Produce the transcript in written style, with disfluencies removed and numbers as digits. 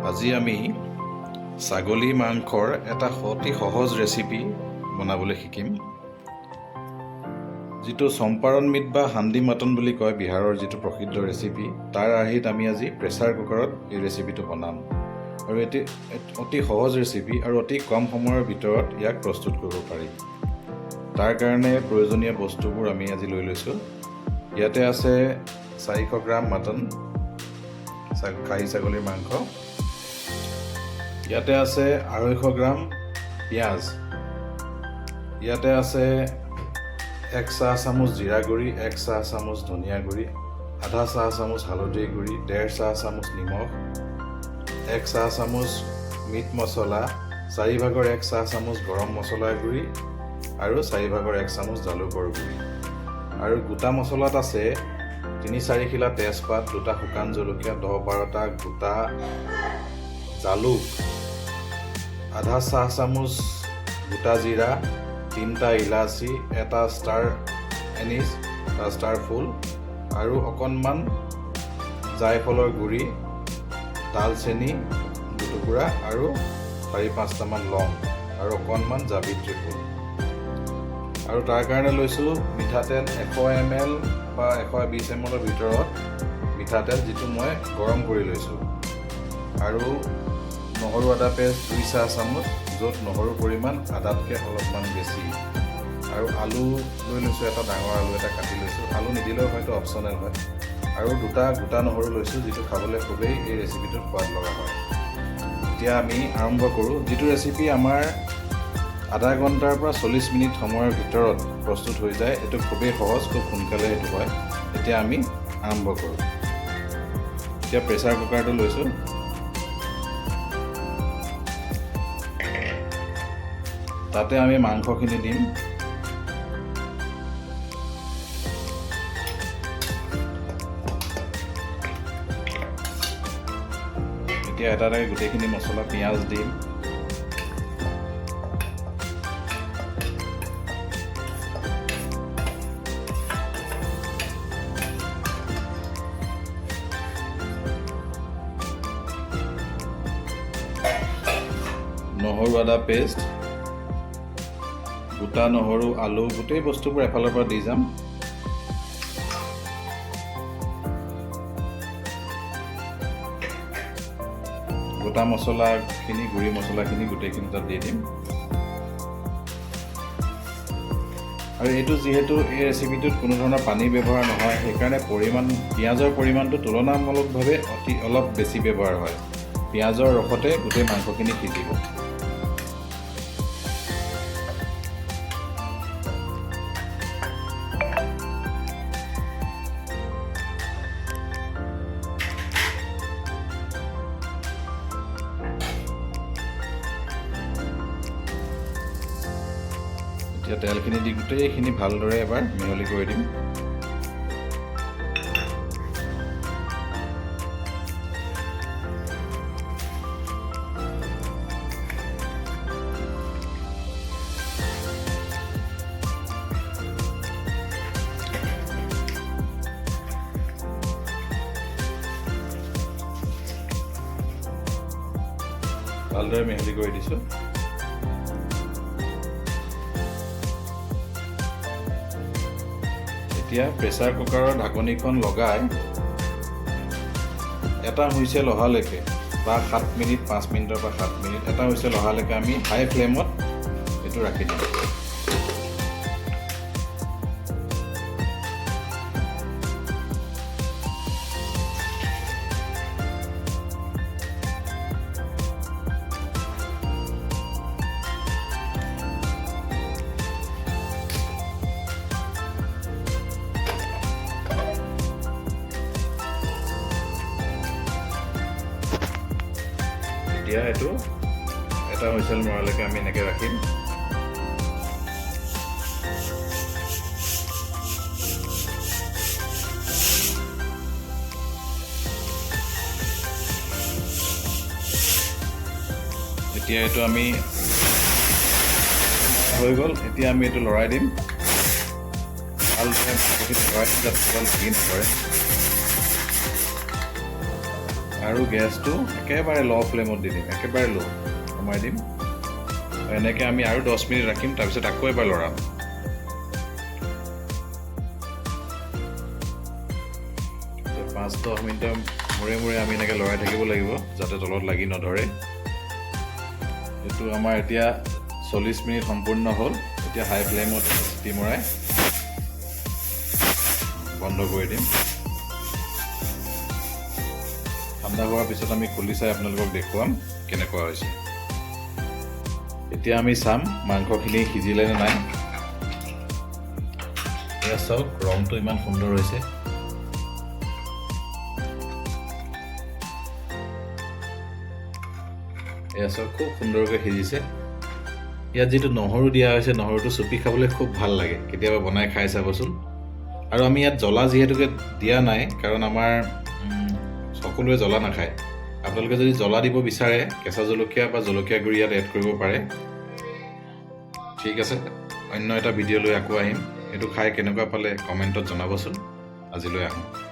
আজি আমি ছাগলী মাংসৰ এটা অতি সহজ ৰেচিপি বনাবলৈ শিকিম, যিটো চম্পাৰণ মিট বা হান্দি মাটন বুলি কয়, বিহাৰৰ যিটো প্ৰসিদ্ধ ৰেচিপি। তাৰ আৰ্হিত আমি আজি প্ৰেছাৰ কুকাৰত এই ৰেচিপিটো বনাম আৰু এটি অতি সহজ ৰেচিপি আৰু অতি কম সময়ৰ ভিতৰত ইয়াক প্ৰস্তুত কৰিব পাৰি। তাৰ কাৰণে প্ৰয়োজনীয় বস্তুবোৰ আমি আজি লৈ লৈছোঁ। ইয়াতে আছে 400 গ্ৰাম মাটন, খাহী ছাগলীৰ মাংস। ইয়াতে আছে 250 গ্ৰাম পিঁয়াজ। ইয়াতে আছে 1 চাহ চামুচ জিৰা গুড়ি, 1 চাহ চামুচ ধনিয়া গুড়ি, আধা চাহ চামুচ হালধি গুড়ি, 1.5 চাহ চামুচ নিমখ, 1 চাহ চামুচ মিট মছলা, 4/1 চাহ চামুচ গৰম মছলাৰ গুড়ি আৰু 4/1 চামুচ জালুকৰ গুড়ি। আৰু গোটা মছলাত আছে 3-4 খিলা তেজপাত, 2টা শুকান জলকীয়া, 10-12টা গোটা জালুক, আধা চাহ চামুচ গোটা জিৰা, 3টা ইলাচি, 1টা ষ্টাৰ এনিছ বা ষ্টাৰ ফুল আৰু অকণমান জায়ফলৰ গুড়ি, দালচেনি দুটুকুৰা আৰু 4-5টামান লং আৰু অকণমান জাবিত্ৰী ফুল। আৰু তাৰ কাৰণে লৈছোঁ মিঠাতেল 100 ml বা 120 mlৰ ভিতৰত মিঠাতেল, যিটো মই গৰম কৰি লৈছোঁ। আৰু নহৰু আদা পেষ্ট 2 চাহ চামুচ, য'ত নহৰুৰ পৰিমাণ আদাতকৈ অলপমান বেছি। আৰু আলু লৈ লৈছোঁ, এটা ডাঙৰ আলু এটা কাটি লৈছোঁ। আলু নিদিলেও হয়তো অপশ্যনেল হয়। আৰু 2টা গোটা নহৰু লৈছোঁ, যিটো খাবলৈ খুবেই এই ৰেচিপিটোত সোৱাদ লগা হয়। এতিয়া আমি আৰম্ভ কৰোঁ। যিটো ৰেচিপি আমাৰ আধা ঘণ্টাৰ পৰা 40 মিনিট সময়ৰ ভিতৰত প্ৰস্তুত হৈ যায়। এইটো খুবেই সহজ, খুব সোনকালে এইটো হয়। এতিয়া আমি আৰম্ভ কৰোঁ। এতিয়া প্ৰেছাৰ কুকাৰটো লৈছোঁ। তাতে আমি মাংসখিনি দিম। এতিয়া এটা এটাকৈ গোটেইখিনি মছলা, পিঁয়াজ দিম। নহৰু আদা পেষ্ট, গোটা নহৰু, আলু, গোটেই বস্তুবোৰ এফালৰ পৰা দি যাম। গোটা মছলাখিনি, গুড়ি মছলাখিনি গোটেইখিনি তাত দি দিম। আৰু এইটো যিহেতু এই ৰেচিপিটোত কোনো ধৰণৰ পানী ব্যৱহাৰ নহয়, সেইকাৰণে পিঁয়াজৰ পৰিমাণটো তুলনামূলকভাৱে অলপ বেছি ব্যৱহাৰ হয়। পিঁয়াজৰ ৰসতে গোটেই মাংসখিনি সিজিব। এতিয়া তেলখিনি দি গোটেইখিনি ভালদৰে এবাৰ মিহলি কৰি দিম। ভালদৰে মিহলি কৰি দিছোঁ। এতিয়া প্ৰেছাৰ কুকাৰৰ ঢাকনিখন লগাই এটা হুইচেল অহালৈকে বা 7 মিনিট, 5 মিনিটৰ পৰা 7 মিনিট, এটা হুইচেল অহালৈকে আমি হাই ফ্লেমত এইটো ৰাখি দিম। এতিয়া এইটো এটা হুইচেল মৰালৈকে আমি এনেকৈ ৰাখিম। এতিয়া এইটো আমি হৈ গ'ল। এতিয়া আমি এইটো লৰাই দিম। ভালদৰে লৰাই দিম, যাতে তল লাগি নপৰে। আৰু গেছটো একেবাৰে ল' ফ্লেমত দি দিম, একেবাৰে ল' কমাই দিম। এনেকৈ আমি আৰু 10 মিনিট ৰাখিম, তাৰপিছত আকৌ এবাৰ লৰাম। 5-10 মিনিটৰ মূৰে মূৰে আমি এনেকৈ লৰাই থাকিব লাগিব যাতে তলত লাগি নধৰে। এইটো আমাৰ এতিয়া 40 মিনিট সম্পূৰ্ণ হ'ল। এতিয়া হাই ফ্লেমত চিটি মৰাই বন্ধ কৰি দিম। ঠাণ্ডা হোৱাৰ পিছত আমি খুলি চাই আপোনালোকক দেখুৱাম কেনেকুৱা হৈছে। এতিয়া আমি চাম মাংসখিনি সিজিলে নে নাই। এয়া চাওক, ৰংটো ইমান সুন্দৰ হৈছে। এয়া চাওক, খুব সুন্দৰকৈ সিজিছে। ইয়াত যিটো নহৰু দিয়া হৈছে, নহৰুটো চুপি খাবলৈ খুব ভাল লাগে। কেতিয়াবা বনাই খাই চাবচোন। আৰু আমি ইয়াত জ্বলা যিহেতুকে দিয়া নাই, কাৰণ আমাৰ সকলোৱে জ্বলা নাখায়। আপোনালোকে যদি জ্বলা দিব বিচাৰে, কেঁচা জলকীয়া বা জলকীয়া গুড়ি ইয়াত এড কৰিব পাৰে। ঠিক আছে, অন্য এটা ভিডিঅ' লৈ আকৌ আহিম। এইটো খাই কেনেকুৱা পালে কমেণ্টত জনাবচোন। আজিলৈ আহোঁ।